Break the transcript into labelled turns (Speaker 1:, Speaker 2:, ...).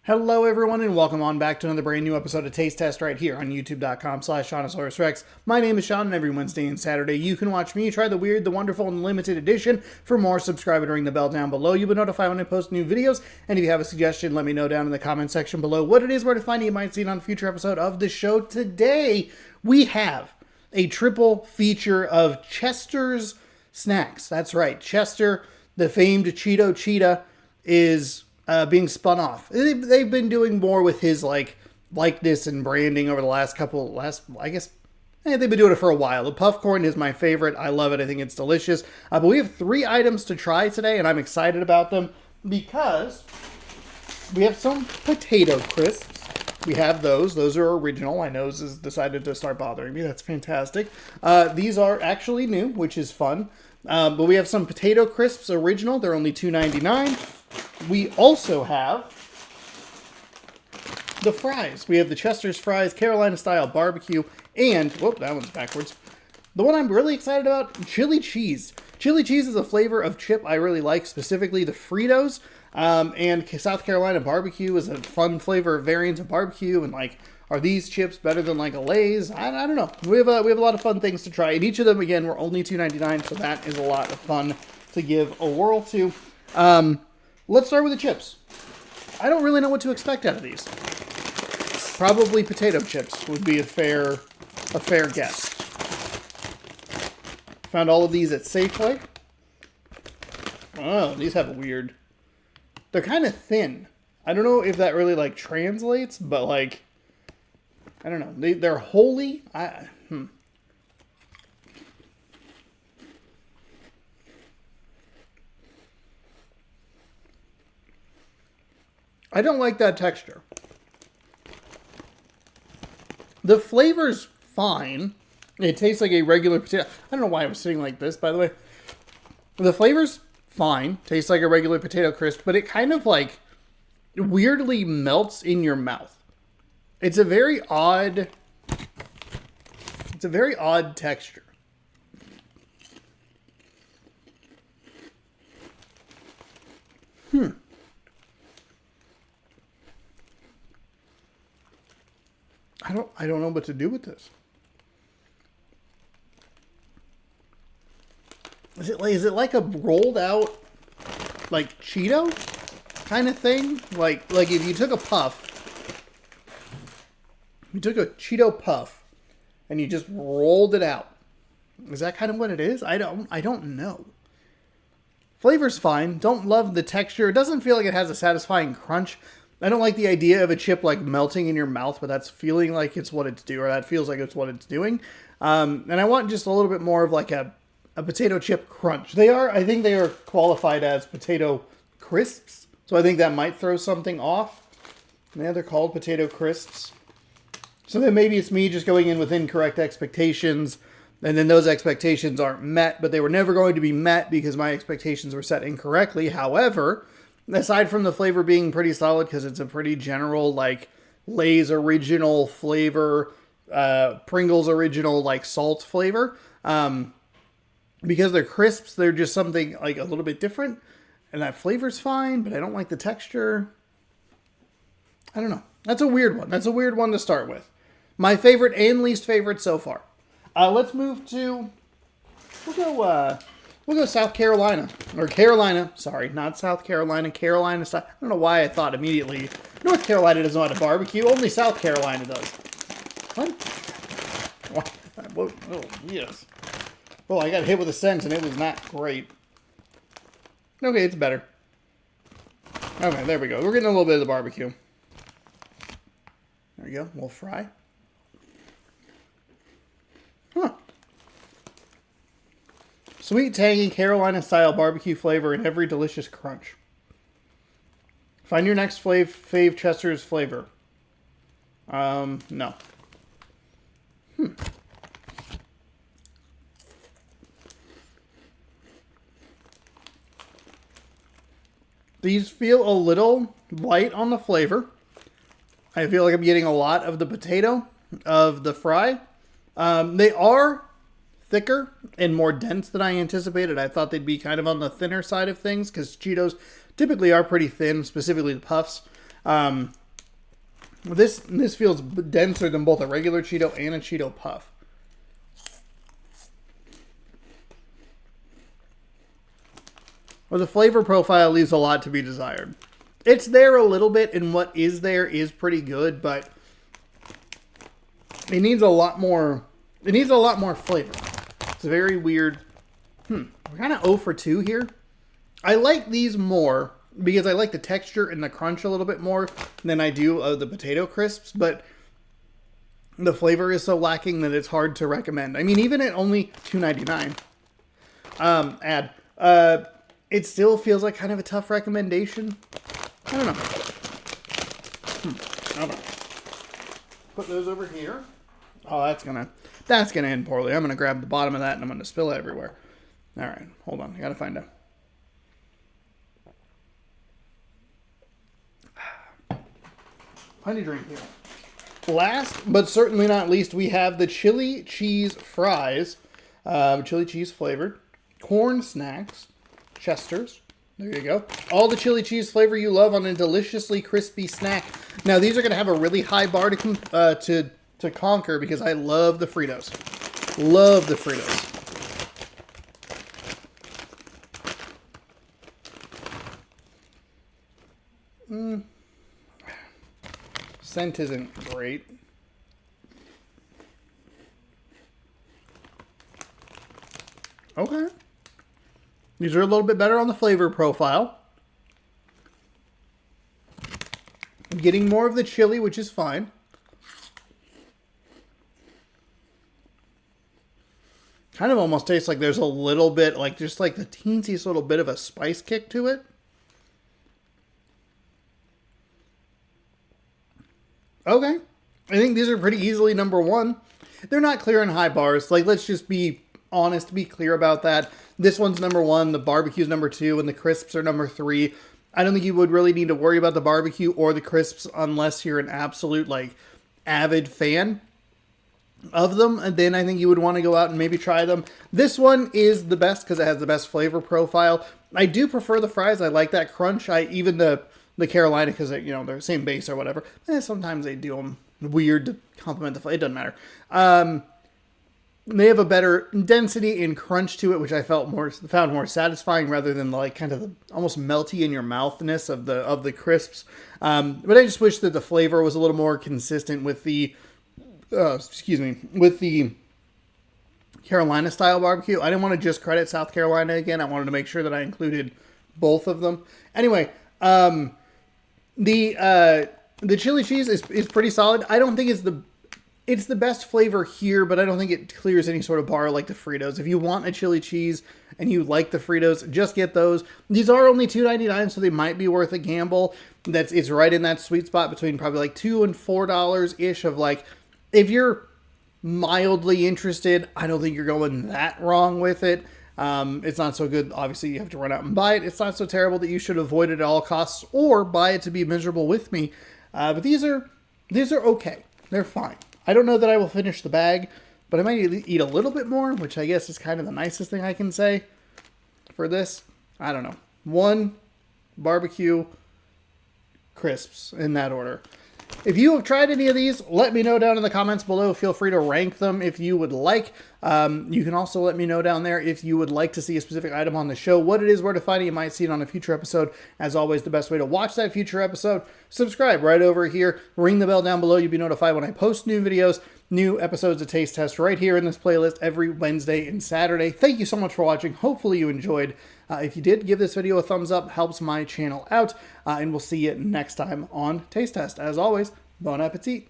Speaker 1: Hello everyone and welcome on back to another brand new episode of Taste Test right here on youtube.com/Seannosaurus Rex. My name is Sean and every Wednesday and Saturday you can watch me try the weird, the wonderful, and limited edition. For more, subscribe and ring the bell down below. You'll be notified when I post new videos, and if you have a suggestion, let me know down in the comment section below what it is, where to find it. You might see it on a future episode of the show. Today, we have a triple feature of Chester's snacks. That's right, Chester, the famed cheetah, is being spun off. They've been doing more with his likeness and branding over the last they've been doing it for a while. The puff corn is my favorite. I love it. I think it's delicious. But we have 3 items to try today, and I'm excited about them because we have some potato crisps. We have those. Those are original. My nose has decided to start bothering me. That's fantastic. These are actually new, which is fun. But we have some potato crisps original. They're only $2.99. We also have the fries. We have the Chester's fries, Carolina style barbecue, and, whoop, that one's backwards. The one I'm really excited about, chili cheese. Chili cheese is a flavor of chip I really like, specifically the Fritos. And South Carolina barbecue is a fun flavor variant of barbecue. And are these chips better than a Lay's? I don't know. We have a lot of fun things to try. And each of them, again, were only $2.99, so that is a lot of fun to give a whirl to. Let's start with the chips. I don't really know what to expect out of these. Probably potato chips would be a fair guess. Found all of these at Safeway. Oh, these have a weird... They're kind of thin. I don't know if that really translates, but I don't know. They're wholly... I don't like that texture. The flavor's fine. It tastes like a regular potato. I don't know why I was sitting like this, by the way. The flavor's fine. Tastes like a regular potato crisp, but it kind of weirdly melts in your mouth. It's a very odd texture. I don't know what to do with this. Is it like a rolled out Cheeto kind of thing? Like if you took a puff, you took a Cheeto puff and you just rolled it out. Is that kind of what it is? I don't know. Flavor's fine. Don't love the texture. It doesn't feel like it has a satisfying crunch. I don't like the idea of a chip melting in your mouth, but that's feeling like it's what it's doing, or that feels like it's what it's doing. And I want just a little bit more of a potato chip crunch. I think they are qualified as potato crisps, so I think that might throw something off. Yeah, they're called potato crisps. So then maybe it's me just going in with incorrect expectations, and then those expectations aren't met, but they were never going to be met because my expectations were set incorrectly. However, aside from the flavor being pretty solid, because it's a pretty general, Lay's original flavor, Pringles original, salt flavor. Because they're crisps, they're just something, a little bit different. And that flavor's fine, but I don't like the texture. I don't know. That's a weird one. That's a weird one to start with. My favorite and least favorite so far. Let's move to... We'll go South Carolina. Or Carolina. Sorry, not South Carolina. Carolina. I don't know why I thought immediately North Carolina doesn't know how to barbecue. Only South Carolina does. What? Oh, yes. Well, I got hit with a sentence and it was not great. Okay, it's better. Okay, there we go. We're getting a little bit of the barbecue. There we go. We'll fry. Huh. Sweet, tangy, Carolina-style barbecue flavor and every delicious crunch. Find your next fave Chester's flavor. No. These feel a little light on the flavor. I feel like I'm getting a lot of the potato of the fry. They are thicker and more dense than I anticipated. I thought they'd be kind of on the thinner side of things because Cheetos typically are pretty thin, specifically the puffs. This feels denser than both a regular Cheeto and a Cheeto Puff. Well, the flavor profile leaves a lot to be desired. It's there a little bit, and what is there is pretty good, but it needs a lot more. It needs a lot more flavor. It's very weird. We're kind of 0 for 2 here. I like these more because I like the texture and the crunch a little bit more than I do of the potato crisps, but the flavor is so lacking that it's hard to recommend. I mean, even at only $2.99, it still feels like kind of a tough recommendation. I don't know. Okay. Put those over here. Oh, that's gonna end poorly. I'm gonna grab the bottom of that and I'm gonna spill it everywhere. All right, hold on. I gotta find a. Plenty drink here. Last but certainly not least, we have the chili cheese fries, chili cheese flavored, corn snacks, Chester's. There you go. All the chili cheese flavor you love on a deliciously crispy snack. Now these are going to have a really high bar to conquer because I love the Fritos. Love the Fritos. Scent isn't great. Okay. These are a little bit better on the flavor profile. I'm getting more of the chili, which is fine. Kind of almost tastes like there's a little bit, like just like the teensiest little bit of a spice kick to it. Okay. I think these are pretty easily number one. They're not clear in high bars. Like, let's just be honest, be clear about that. This one's number one, the barbecue's number two, and the crisps are number three. I don't think you would really need to worry about the barbecue or the crisps unless you're an absolute, like, avid fan of them. And then I think you would want to go out and maybe try them. This one is the best because it has the best flavor profile. I do prefer the fries. I like that crunch. Even the Carolina, because they're the same base or whatever. Sometimes they do them weird to complement the flavor. It doesn't matter. They have a better density and crunch to it, which I found more satisfying rather than like kind of the almost melty in your mouthness of the crisps. But I just wish that the flavor was a little more consistent with the Carolina style barbecue. I didn't want to just credit South Carolina again. I wanted to make sure that I included both of them. Anyway, the chili cheese is pretty solid. I don't think it's the best flavor here, but I don't think it clears any sort of bar like the Fritos. If you want a chili cheese and you like the Fritos, just get those. These are only $2.99, so they might be worth a gamble. It's right in that sweet spot between probably like $2 and $4-ish of like, if you're mildly interested, I don't think you're going that wrong with it. It's not so good. Obviously, you have to run out and buy it. It's not so terrible that you should avoid it at all costs or buy it to be miserable with me. But these are okay. They're fine. I don't know that I will finish the bag, but I might eat a little bit more, which I guess is kind of the nicest thing I can say for this. I don't know. 1 barbecue crisps in that order. If you have tried any of these, let me know down in the comments below. Feel free to rank them if you would like. You can also let me know down there if you would like to see a specific item on the show, what it is, where to find it. You might see it on a future episode. As always, the best way to watch that future episode, subscribe right over here. Ring the bell down below. You'll be notified when I post new videos, new episodes of Taste Test right here in this playlist every Wednesday and Saturday. Thank you so much for watching. Hopefully you enjoyed. If you did, give this video a thumbs up. Helps my channel out. And we'll see you next time on Taste Test. As always, bon appetit.